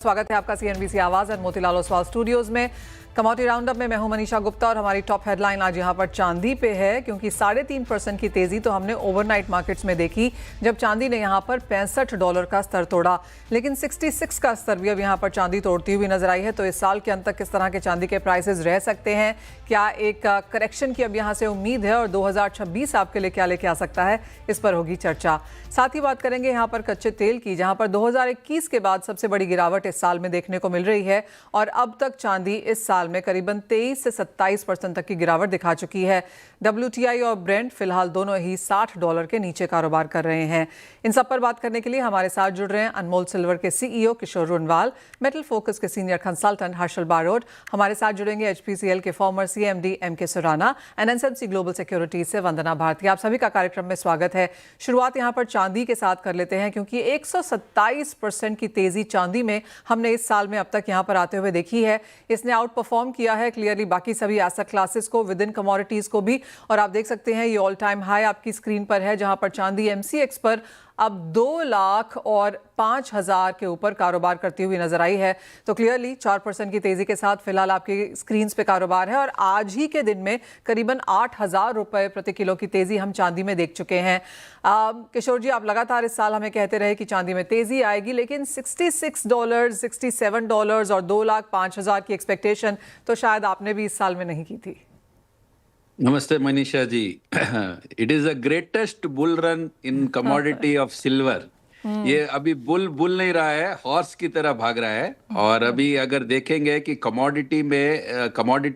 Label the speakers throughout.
Speaker 1: स्वागत है आपका सीएनबीसी आवाज और मोतीलाल ओसवाल स्टूडियोज में। कमोडिटी राउंडअप में मैं हूं मनीषा गुप्ता और हमारी टॉप हेडलाइन आज यहां पर चांदी पे है, क्योंकि 3.5% की तेजी तो हमने ओवरनाइट मार्केट्स में देखी जब चांदी ने यहां पर $65 का स्तर तोड़ा, लेकिन 66 का स्तर भी अब यहां पर चांदी तोड़ती हुई नजर आई है। तो इस साल के अंत तक किस तरह के चांदी के प्राइसेस रह सकते हैं, क्या एक करेक्शन की अब यहां से उम्मीद है और 2026 आपके लिए क्या लेके आ सकता है, इस पर होगी चर्चा। साथ ही बात करेंगे यहां पर कच्चे तेल की, जहां पर 2021 के बाद सबसे बड़ी गिरावट इस साल में देखने को मिल रही है और अब तक चांदी इस साल में करीबन 23 से 27% तक की गिरावट दिखा चुकी है। WTI और ब्रेंट फिलहाल दोनों ही $60 के नीचे कारोबार कर रहे हैं। इन सब पर बात करने के लिए हमारे साथ जुड़ रहे हैं अनमोल सिल्वर के CEO किशोर रुनवाल, मेटल फोकस के सीनियर कंसल्टेंट हर्षल बारोट, हमारे साथ जुड़ेंगे HPCL के farmer CMD MK Surana and NSMC global securities से वंदना भारती। आप सभी का कार्यक्रम में स्वागत है। शुरुआत यहाँ पर चांदी के साथ कर लेते हैं, क्योंकि 127% की तेजी चांदी में हमने इस साल में अब तक यहाँ पर आते हुए देखी है। इसने आउट परफॉर्म किया है क्लियरली बाकी सभी एसेट क्लासेस को, विद इन कमोडिटीज को भी। और आप देख सकते हैं ये ऑल टाइम हाई आपकी स्क्रीन पर है, जहां पर चांदी MCX पर अब 2,05,000 के ऊपर कारोबार करती हुई नजर आई है। तो क्लियरली 4% की तेजी के साथ फिलहाल आपकी स्क्रीन पे कारोबार है और आज ही के दिन में करीबन 8,000 रुपए प्रति किलो की तेजी हम चांदी में देख चुके हैं। किशोर जी, आप लगातार इस साल हमें कहते रहे कि चांदी में तेजी आएगी, लेकिन $66, $67 और 2,05,000 की एक्सपेक्टेशन तो शायद आपने भी इस साल में नहीं की थी।
Speaker 2: नमस्ते Manisha ji. It is the greatest bull run in commodity of silver. ये अभी बुल नहीं रहा है, हॉर्स की तरह भाग रहा है। और अभी अगर देखेंगे कि कमोडिटी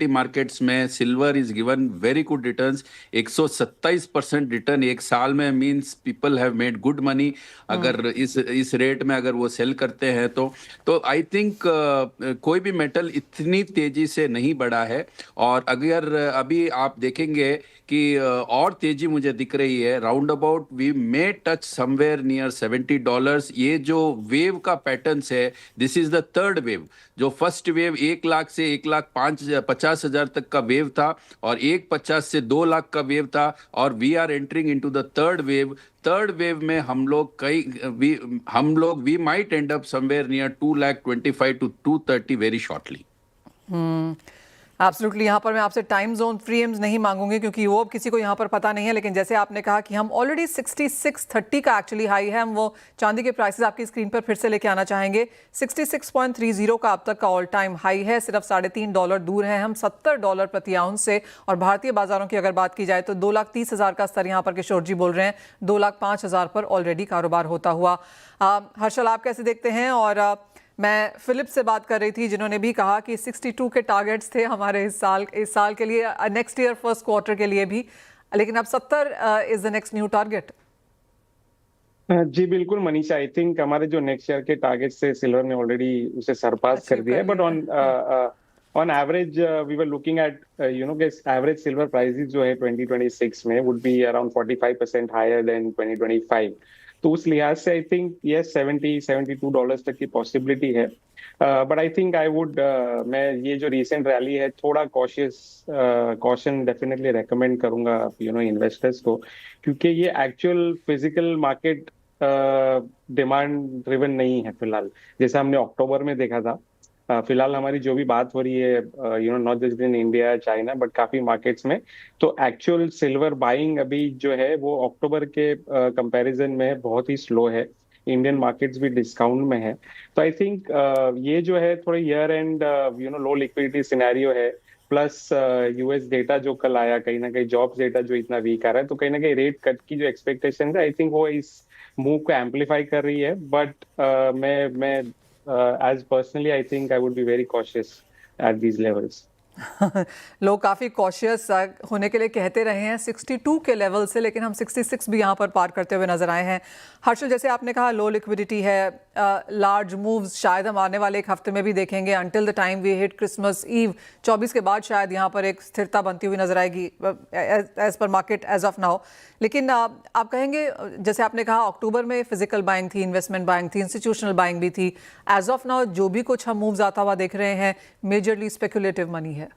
Speaker 2: मार्केट्स में silver is given very good returns, 127% return एक साल में, means people have made good money. अगर इस रेट में अगर वो सेल करते हैं तो आई थिंक कोई भी मेटल इतनी तेजी से नहीं बढ़ा है। और अगर अभी आप देखेंगे कि और तेजी मुझे दिख रही है, round about we may touch somewhere near $70। ये जो वेव का पैटर्न है, this is the third wave. जो फर्स्ट वेव 1 लाख से 1,50,000 तक का वेव था और 1,50 से 2 लाख का वेव था, और we are entering into the third wave में हम लोग we might end up somewhere near 2,25,000 to 230 very shortly.
Speaker 1: Absolutely. यहाँ पर मैं आपसे टाइम जोन फ्रेम्स नहीं मांगूंगी, क्योंकि वो अब किसी को यहाँ पर पता नहीं है। लेकिन जैसे आपने कहा कि हम ऑलरेडी 6630 का एक्चुअली हाई है, हम वो चांदी के प्राइसेस आपकी स्क्रीन पर फिर से लेके आना चाहेंगे। 66.30 का अब तक का ऑल टाइम हाई है, सिर्फ $3.5 दूर है हम $70 प्रति आउंस से। और भारतीय बाजारों की अगर बात की जाए तो 2,30,000 का स्तर यहाँ पर किशोर जी बोल रहे हैं, 2,05,000 पर ऑलरेडी कारोबार होता हुआ। हर्षल, आप कैसे देखते हैं? और मैं फिलिप से बात कर रही थी, जिन्होंने भी कहा कि 62 के टारगेट्स थे हमारे इस साल के लिए, नेक्स्ट ईयर फर्स्ट क्वार्टर के लिए भी, लेकिन अब 70 is the next new target.
Speaker 3: जी बिल्कुल मनीषा, आई थिंक हमारे जो नेक्स्ट ईयर के टारगेट्स थे सिल्वर ने ऑलरेडी उसे सरपास कर दिया है। But on average we were looking at average silver prices जो है 2026 में would be around 45% higher than 2025। तो उस लिहाज से आई थिंक यस $72 तक की पॉसिबिलिटी है। बट आई थिंक मैं ये जो रिसेंट रैली है, थोड़ा कॉशन डेफिनेटली रेकमेंड करूंगा इन्वेस्टर्स को, क्योंकि ये actual physical market demand driven नहीं है फिलहाल, जैसा हमने अक्टूबर में देखा था। फिलहाल हमारी जो भी बात हो रही है not just in India China but काफी मार्केट्स में, तो एक्चुअल सिल्वर बाइंग अभी जो है वो अक्टूबर के कंपैरिजन में बहुत ही स्लो है। इंडियन मार्केट्स भी डिस्काउंट में है। तो आई थिंक ये जो है थोड़ा year and low liquidity scenario है, प्लस US डेटा जो कल आया, कहीं ना कहीं जॉब्स डेटा जो इतना वीक आ रहा है, तो कहीं ना कहीं रेट कट की जो एक्सपेक्टेशन है आई थिंक वो इस मूव को एम्पलीफाई कर रही है। बट मैं as personally I think I would be very cautious at these levels.
Speaker 1: लोग काफ़ी कॉशियस होने के लिए कहते रहे हैं 62 के लेवल से, लेकिन हम 66 भी यहाँ पर पार करते हुए नजर आए हैं। हर्षल, जैसे आपने कहा लो लिक्विडिटी है, लार्ज मूव्स शायद हम आने वाले एक हफ्ते में भी देखेंगे। Until the time we hit Christmas Eve 24 के बाद शायद यहाँ पर एक स्थिरता बनती हुई नजर आएगी as per market as of now. लेकिन आप कहेंगे, जैसे आपने कहा अक्टूबर में फिजिकल बाइंग थी, इन्वेस्टमेंट बाइंग थी, इंस्टीट्यूशनल बाइंग भी थी। एज ऑफ नाउ जो भी कुछ हम मूव्स आता हुआ देख रहे हैं, मेजरली स्पेकुलेटिव मनी है।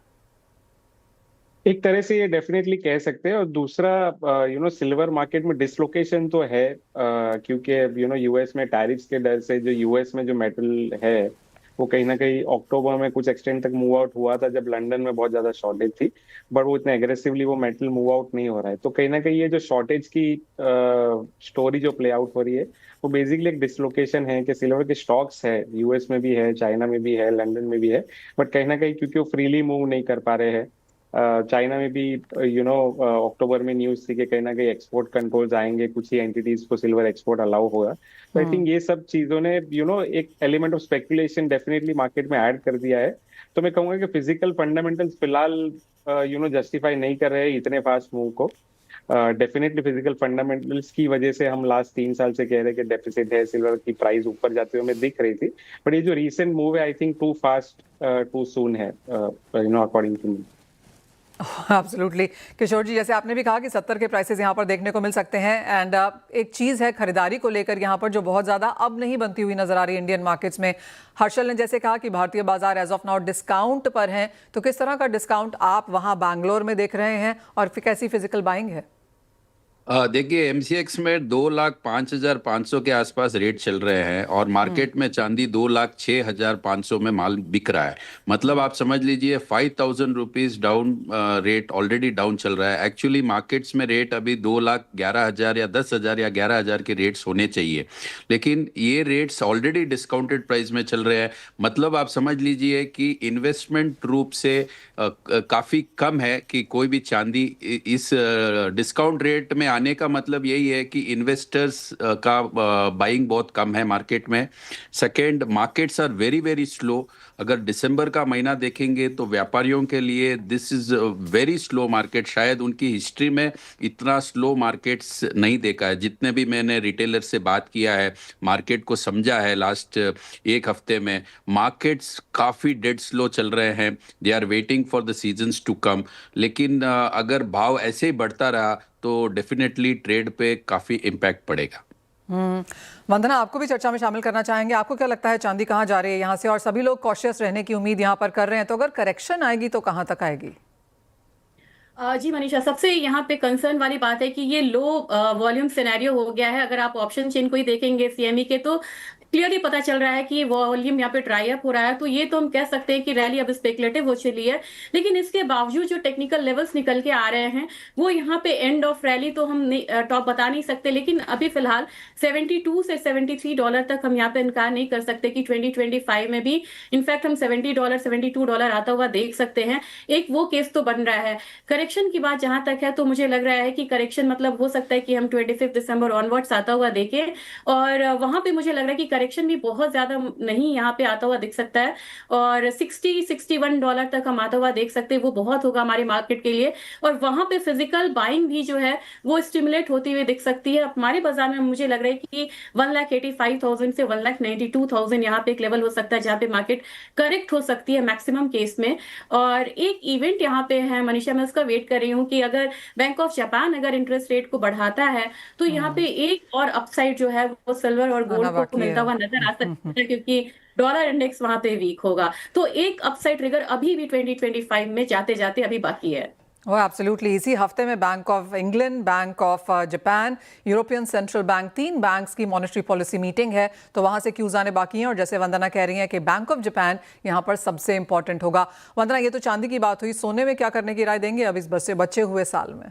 Speaker 3: एक तरह से ये डेफिनेटली कह सकते हैं। और दूसरा सिल्वर मार्केट में डिसलोकेशन तो है, क्योंकि US में टैरिफ्स के डर से जो US में जो मेटल है वो कहीं ना कहीं अक्टूबर में कुछ एक्सटेंड तक मूव आउट हुआ था जब लंदन में बहुत ज्यादा शॉर्टेज थी, बट वो इतने एग्रेसिवली वो मेटल मूव आउट नहीं हो रहा है। तो कहीं ना कहीं ये जो शॉर्टेज की स्टोरी जो प्ले आउट हो रही है वो बेसिकली एक डिसलोकेशन है कि सिल्वर के स्टॉक्स है, यूएस में भी है, चाइना में भी है, लंदन में भी है, बट कहीं ना कहीं क्योंकि वो फ्रीली मूव नहीं कर पा रहे हैं। चाइना में भी अक्टूबर में न्यूज थी कि कहीं ना कहीं एक्सपोर्ट कंट्रोल्स आएंगे, कुछ ही एंटिटीज को सिल्वर एक्सपोर्ट अलाउ होगा। तो आई थिंक ये सब चीजों ने एक element of speculation definitely market में ऐड कर दिया है। तो मैं कहूंगा कि फिजिकल फंडामेंटल्स फिलहाल जस्टिफाई नहीं कर रहे हैं इतने फास्ट मूव को। डेफिनेटली फिजिकल फंडामेंटल्स की वजह से हम लास्ट 3 साल से कह रहे हैं कि डेफिसिट है, सिल्वर की प्राइस ऊपर जाते हुए हमें दिख रही थी, बट ये जो रीसेंट मूव है I think too fast too soon है, according to me.
Speaker 1: Absolutely Kishore ji, जैसे आपने भी कहा कि 70 के प्राइसेस यहाँ पर देखने को मिल सकते हैं एंड एक चीज़ है खरीदारी को लेकर यहाँ पर जो बहुत ज़्यादा अब नहीं बनती हुई नजर आ रही है इंडियन मार्केट्स में। हर्षल ने जैसे कहा कि भारतीय बाजार एज ऑफ नाउ डिस्काउंट पर हैं, तो किस तरह का डिस्काउंट आप वहाँ बैंगलोर में देख रहे हैं और फिर कैसी फिजिकल बाइंग है?
Speaker 2: देखिए एमसीएक्स में 2,05,500 के आसपास रेट चल रहे हैं और मार्केट में चांदी 2,06,500 में माल बिक रहा है। मतलब आप समझ लीजिए 5,000 rupees down, rate already down चल रहा है। एक्चुअली मार्केट्स में रेट अभी 2,11,000 या 10,000 या 11,000 के रेट्स होने चाहिए, लेकिन ये रेट्स ऑलरेडी डिस्काउंटेड प्राइस में चल रहे हैं। मतलब आप समझ लीजिए कि इन्वेस्टमेंट रूप से काफ़ी कम है कि कोई भी चांदी इस डिस्काउंट रेट में आने का मतलब यही है कि इन्वेस्टर्स का बाइंग बहुत कम है मार्केट में। Second, markets are very very slow. अगर दिसंबर का महीना देखेंगे तो व्यापारियों के लिए this is very slow market. शायद उनकी हिस्ट्री में इतना स्लो मार्केट्स नहीं देखा है। जितने भी मैंने रिटेलर से बात किया है, मार्केट को समझा है लास्ट एक हफ्ते में, मार्केट्स काफ़ी डेड स्लो चल रहे हैं। They are waiting for the seasons to come. लेकिन अगर भाव ऐसे ही बढ़ता रहा तो डेफिनेटली ट्रेड पे काफ़ी इम्पैक्ट पड़ेगा।
Speaker 1: वंदना, आपको भी चर्चा में शामिल करना चाहेंगे। आपको क्या लगता है चांदी कहाँ जा रही है यहाँ से? और सभी लोग कॉशियस रहने की उम्मीद यहाँ पर कर रहे हैं, तो अगर करेक्शन आएगी तो कहाँ तक आएगी?
Speaker 4: जी मनीषा, सबसे यहाँ पे कंसर्न वाली बात है कि ये लो वॉल्यूम सिनेरियो हो गया है। अगर आप ऑप्शन चेन को ही देखेंगे सीएमई के, तो क्लियरली पता चल रहा है कि वॉल्यूम यहाँ पे ड्राई अप हो रहा है। तो ये तो हम कह सकते हैं कि रैली अब स्पेकुलेटिव हो चली है, लेकिन इसके बावजूद जो टेक्निकल लेवल्स निकल के आ रहे हैं वो यहाँ पे एंड ऑफ रैली तो हम टॉप बता नहीं सकते, लेकिन अभी फिलहाल 72 से $73 तक हम यहाँ पे इनकार नहीं कर सकते कि 2025 में भी इनफैक्ट हम $70 $72 आता हुआ देख सकते हैं। एक वो केस तो बन रहा है। करेक्शन की बात जहां तक है तो मुझे लग रहा है कि करेक्शन मतलब हो सकता है कि हम 25 दिसंबर ऑनवर्ड्स आता हुआ देखें, और वहां पे मुझे लग रहा है कि करेक्शन भी बहुत ज्यादा नहीं यहाँ पे आता हुआ दिख सकता है, और $60-61 तक हम आता हुआ देख सकते हैं। वो बहुत होगा हमारे मार्केट के लिए, और वहां पे फिजिकल बाइंग भी जो है वो स्टिमुलेट होती हुई दिख सकती है। हमारे बाजार में मुझे लग रहा है कि 1,85,000 से 1,92,000 यहाँ पे एक लेवल हो सकता है जहाँ पे मार्केट करेक्ट हो सकती है मैक्सिमम केस में। और एक इवेंट यहाँ पे है मनीषा, मैं उसका वेट कर रही हूँ कि अगर बैंक ऑफ जापान अगर इंटरेस्ट रेट को बढ़ाता है तो यहाँ पे एक और अपसाइड जो है वो सिल्वर और गोल्ड को मिलता हुआ नजर आ सकता है, क्योंकि डॉलर इंडेक्स वहां पे वीक होगा। तो एक अपसाइड ट्रिगर अभी भी 2025 में जाते जाते अभी बाकी है।
Speaker 1: वो एब्सोल्युटली। इसी हफ्ते में bank of England, bank of Japan, European central bank, 3 banks की मॉनेटरी पॉलिसी मीटिंग है, तो वहां से क्यूज आने बाकी हैं। और जैसे वंदना कह रही हैं कि बैंक ऑफ जापान यहां पर सबसे इंपॉर्टेंट होगा। वंदना, ये तो चांदी की बात हुई, सोने में क्या करने की राय देंगे अब इस बचे हुए साल में?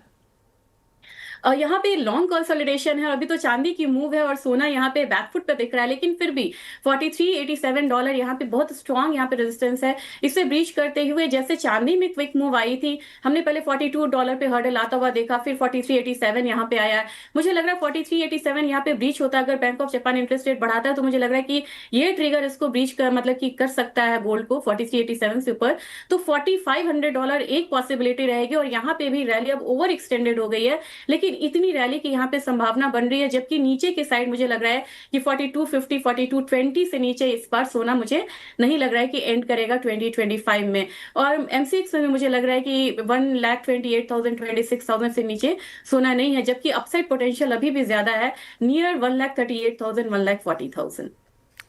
Speaker 4: यहाँ पे लॉन्ग कंसोलिडेशन है, अभी तो चांदी की मूव है और सोना यहाँ पे बैकफुट पे दिख रहा है, लेकिन फिर भी $43.87 यहाँ पे बहुत स्ट्रांग यहाँ पे रेजिस्टेंस है। इसे ब्रीच करते हुए जैसे चांदी में क्विक मूव आई थी, हमने पहले $42 पे हर्डल आता हुआ देखा, फिर 43.87 यहाँ पे आया। मुझे लग रहा है 43.87 यहाँ पे ब्रीच होता है। अगर bank of Japan interest rate बढ़ाता है तो मुझे लग रहा है कि ये ट्रिगर इसको ब्रीच कर मतलब कि कर सकता है गोल्ड को 43.87 से ऊपर। तो $4,500 एक पॉसिबिलिटी रहेगी, और यहाँ पे भी रैली अब ओवर एक्सटेंडेड हो गई है, लेकिन इतनी रैली की यहाँ पे संभावना बन रही है। जबकि नीचे के साइड मुझे लग रहा है कि 4250 4220 से नीचे इस बार सोना मुझे नहीं लग रहा है कि एंड करेगा 2025 में। और एमसीएक्स में मुझे लग रहा है कि 1,28,000 26,000 से नीचे सोना नहीं है, जबकि अपसाइड पोटेंशियल अभी भी ज्यादा है, नियर 1,38,000 1,40,000।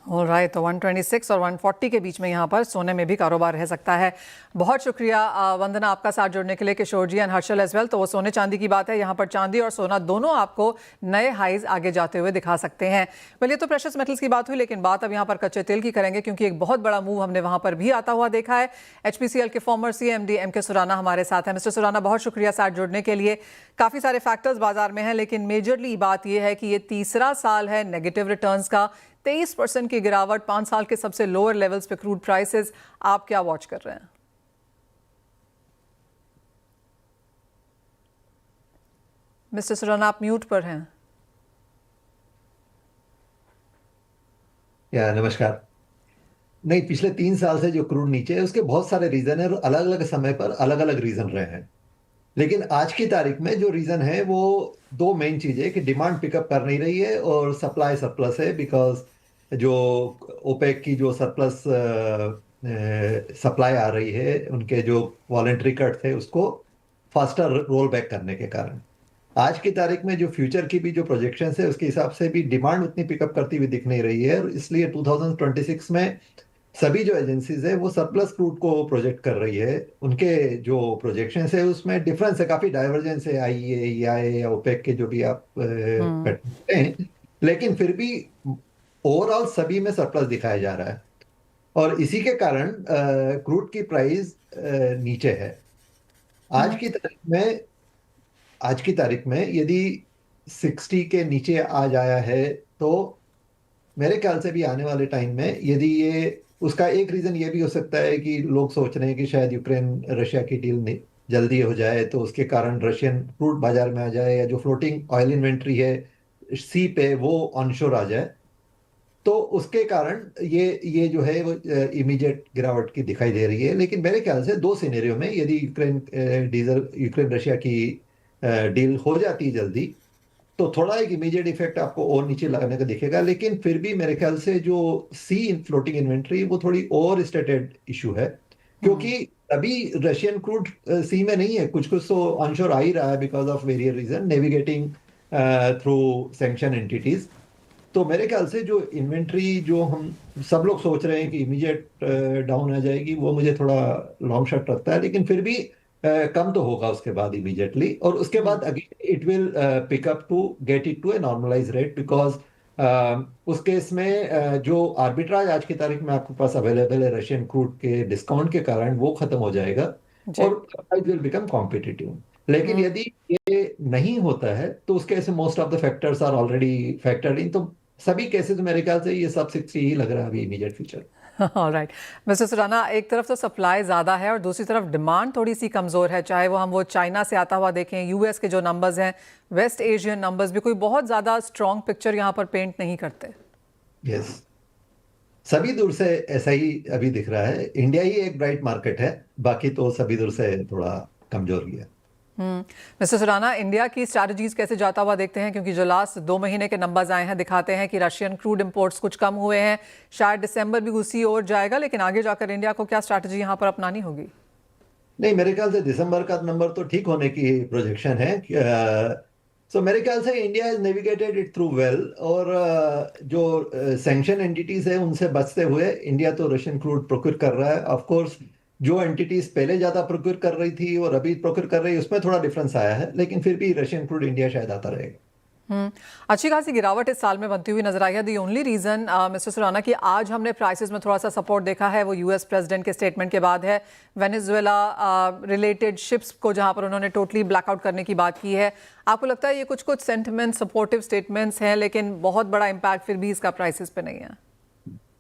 Speaker 1: ऑलराइट, तो 126 और 140 के बीच में यहाँ पर सोने में भी कारोबार रह सकता है। बहुत शुक्रिया वंदना आपका साथ जुड़ने के लिए, किशोर जी एंड हर्षल एज वेल। तो वो सोने चांदी की बात है, यहाँ पर चांदी और सोना दोनों आपको नए हाईज आगे जाते हुए दिखा सकते हैं। वेल, ये तो प्रेशियस मेटल्स की बात हुई, लेकिन बात अब यहाँ पर कच्चे तेल की करेंगे, क्योंकि एक बहुत बड़ा मूव हमने वहाँ पर भी आता हुआ देखा है। HPCL के फॉर्मर CMD MK सुराना हमारे साथ हैं। मिस्टर सुराना, बहुत शुक्रिया साथ जुड़ने के लिए। काफ़ी सारे फैक्टर्स बाजार में हैं, लेकिन मेजरली बात यह है कि ये तीसरा साल है नेगेटिव रिटर्न्स का, 23% की गिरावट, 5 साल के सबसे लोअर लेवल्स पे क्रूड प्राइसेस। आप क्या वॉच कर रहे हैं? मिस्टर सुराना, आप म्यूट पर हैं।
Speaker 5: नमस्कार। नहीं, पिछले 3 साल से जो क्रूड नीचे है उसके बहुत सारे रीजन है और अलग अलग समय पर अलग अलग रीजन रहे हैं। लेकिन आज की तारीख में जो रीजन है वो दो मेन चीजें है कि डिमांड पिकअप कर नहीं रही है और सप्लाई सरप्लस है, बिकॉज जो ओपेक की जो सरप्लस सप्लाई आ रही है, उनके जो वॉलेंट्री कट थे उसको फास्टर रोल बैक करने के कारण आज की तारीख में जो फ्यूचर की भी जो प्रोजेक्शन है उसके हिसाब से भी डिमांड उतनी पिकअप करती हुई दिख नहीं रही है। और इसलिए 2026 में सभी जो एजेंसीज है वो सरप्लस क्रूड को प्रोजेक्ट कर रही है। उनके जो प्रोजेक्शन है उसमें डिफरेंस है, काफी डाइवर्जेंस है IEA, EIA या ओपेक के जो भी आप करते हैं, लेकिन फिर भी ओवरऑल सभी में सरप्लस दिखाया जा रहा है और इसी के कारण क्रूड की प्राइस नीचे है। आज की तारीख में यदि 60 के नीचे आ जाया है तो मेरे ख्याल से भी आने वाले टाइम में यदि ये, उसका एक रीजन ये भी हो सकता है कि लोग सोच रहे हैं कि शायद यूक्रेन रशिया की डील जल्दी हो जाए तो उसके कारण रशियन क्रूड बाजार में आ जाए, या जो फ्लोटिंग ऑयल इन्वेंट्री है सी पे वो ऑनशोर आ जाए, तो उसके कारण ये जो है वो इमीडिएट गिरावट की दिखाई दे रही है। लेकिन मेरे ख्याल से दो सिनेरियो में यदि यूक्रेन रशिया की डील हो जाती है जल्दी तो थोड़ा एक इमीडिएट इफेक्ट आपको और नीचे लगाने का दिखेगा। लेकिन फिर भी मेरे ख्याल से जो सी फ्लोटिंग इन्वेंट्री वो थोड़ी ओवर स्टेटेड इशू है, क्योंकि अभी रशियन क्रूड सी में नहीं है, कुछ कुछ तो ऑनशोर आ ही रहा है because of various reason navigating through sanction entities. तो मेरे ख्याल से जो इन्वेंट्री जो हम सब लोग सोच रहे हैं कि इमीडिएट डाउन आ जाएगी, वो मुझे थोड़ा लॉन्ग शॉट लगता है। लेकिन फिर भी कम तो होगा उसके बाद इमीडिएटली, और उसके बाद again it will pick up to get it to a normalize rate, because उस केस में जो आर्बिट्राज आज की तारीख में आपके पास अवेलेबल है रशियन क्रूड के डिस्काउंट के कारण वो खत्म हो जाएगा और प्राइस विल बिकम कॉम्पिटिटिव। लेकिन यदि ये नहीं होता है तो उस केस में most of the factors are already factored in, तो सभी केसेस मेरे ख्याल से ये सब 60 ही लग रहा है अभी immediate future.
Speaker 1: Alright mister Surana, एक तरफ तो सप्लाई ज़्यादा है और दूसरी तरफ डिमांड थोड़ी सी कमज़ोर है, चाहे वो चाइना से आता हुआ देखें, US के जो नंबर्स हैं, वेस्ट एशियन नंबर्स भी कोई बहुत ज़्यादा स्ट्रॉन्ग पिक्चर यहाँ पर पेंट नहीं करते।
Speaker 5: यस, सभी दूर से ऐसा ही अभी दिख रहा है। इंडिया ही एक ब्राइट मार्केट है, बाकी तो सभी दूर से थोड़ा कमजोर ही है।
Speaker 1: मिस्टर सुराना, इंडिया की स्ट्रैटेजीज कैसे जाता हुआ देखते हैं, क्योंकि जो लास्ट 2 महीने के नंबर्स आए हैं दिखाते हैं कि रशियन क्रूड इंपोर्ट्स कुछ कम हुए हैं, शायद दिसंबर भी उसी ओर जाएगा, लेकिन आगे जाकर इंडिया को क्या स्ट्रैटेजी यहाँ पर अपनानी होगी?
Speaker 5: नहीं, मेरे ख्याल से दिसंबर का नंबर तो ठीक होने की प्रोजेक्शन है। सो मेरे ख्याल से India has navigated it through well, और जो सैंक्शन एंटिटीज है उनसे बचते हुए इंडिया तो रशियन क्रूड प्रोक्योर कर रहा है। ऑफ कोर्स जो एंटिटीज पहले ज्यादा प्रोक्योर कर रही थी और अभी प्रोक्योर कर रही है उसमें थोड़ा डिफरेंस आया है, लेकिन फिर भी रशियन क्रूड इंडिया शायद आता रहेगा।
Speaker 1: अच्छी खासी गिरावट इस साल में बनती हुई नजर आई है। The only reason mister Surana कि आज हमने प्राइसेस में थोड़ा सा सपोर्ट देखा है, वो US प्रेसिडेंट के स्टेटमेंट के बाद है। वेनेजुएला रिलेटेड शिप्स को जहां पर उन्होंने टोटली ब्लैकआउट करने की बात की है, आपको लगता है ये कुछ कुछ सेंटिमेंट सपोर्टिव स्टेटमेंट्स हैं, लेकिन बहुत बड़ा इम्पैक्ट फिर भी इसका प्राइसेस पे नहीं है?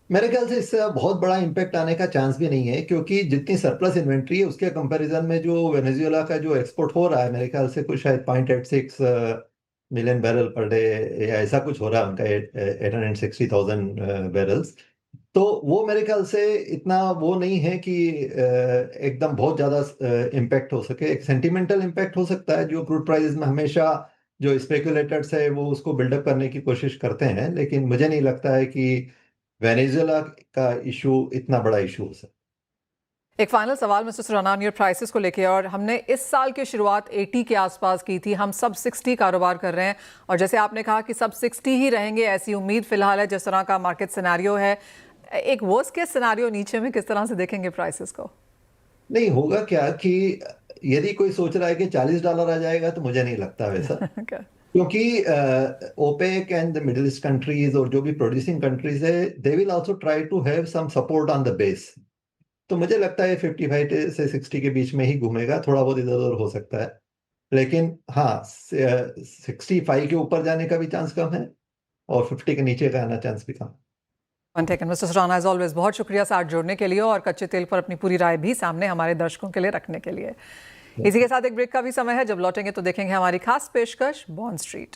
Speaker 5: मेरे ख्याल से इससे बहुत बड़ा इम्पैक्ट आने का चांस भी नहीं है, क्योंकि जितनी सरप्लस इन्वेंट्री है उसके कंपैरिजन में जो वेनेजुएला का जो एक्सपोर्ट हो रहा है, मेरे ख्याल से कुछ शायद 0.86 मिलियन बैरल पर डे या ऐसा कुछ हो रहा है उनका, 860,000 बैरल्स। तो वो मेरे ख्याल से इतना वो नहीं है कि एकदम बहुत ज्यादा इम्पैक्ट हो सके। एक सेंटिमेंटल इम्पैक्ट हो सकता है, जो क्रूड प्राइसेस में हमेशा जो स्पेकुलेटर्स है वो उसको बिल्डअप करने की कोशिश करते हैं, लेकिन मुझे नहीं लगता है कि वेनेजुएला का इशू इतना बड़ा इशू हो सकता।
Speaker 1: एक फाइनल सवाल mister Surana on your prices को लेके, और हमने इस साल की शुरुआत 80 के आसपास की थी, हम सब 60 कारोबार कर रहे हैं और जैसे आपने कहा कि सब 60 ही रहेंगे ऐसी उम्मीद फिलहाल है जिस तरह का मार्केट सिनेरियो है। एक वर्स्ट केस सिनेरियो नीचे में किस तरह से देखेंगे प्राइसेस को?
Speaker 5: नहीं होगा क्या कि यदि कोई सोच रहा है कि $40 आ जाएगा तो मुझे नहीं लगता वैसा
Speaker 1: Okay.
Speaker 5: क्योंकि OPEC and the Middle East countries और जो भी प्रोड्यूसिंग कंट्रीज है they will also try to have some support on the base. तो मुझे लगता है 55 से 60 के बीच में ही घूमेगा, थोड़ा बहुत इधर उधर हो सकता है, लेकिन हाँ 65 के ऊपर जाने का भी चांस कम है और 50 के नीचे का आना चांस भी कम।
Speaker 1: मिस्टर सुराना एज ऑलवेज बहुत शुक्रिया साथ जोड़ने के लिए और कच्चे तेल पर अपनी पूरी राय भी सामने हमारे दर्शकों के लिए रखने के लिए। इसी के साथ एक ब्रेक का भी समय है, जब लौटेंगे तो देखेंगे हमारी खास पेशकश बॉन्ड स्ट्रीट।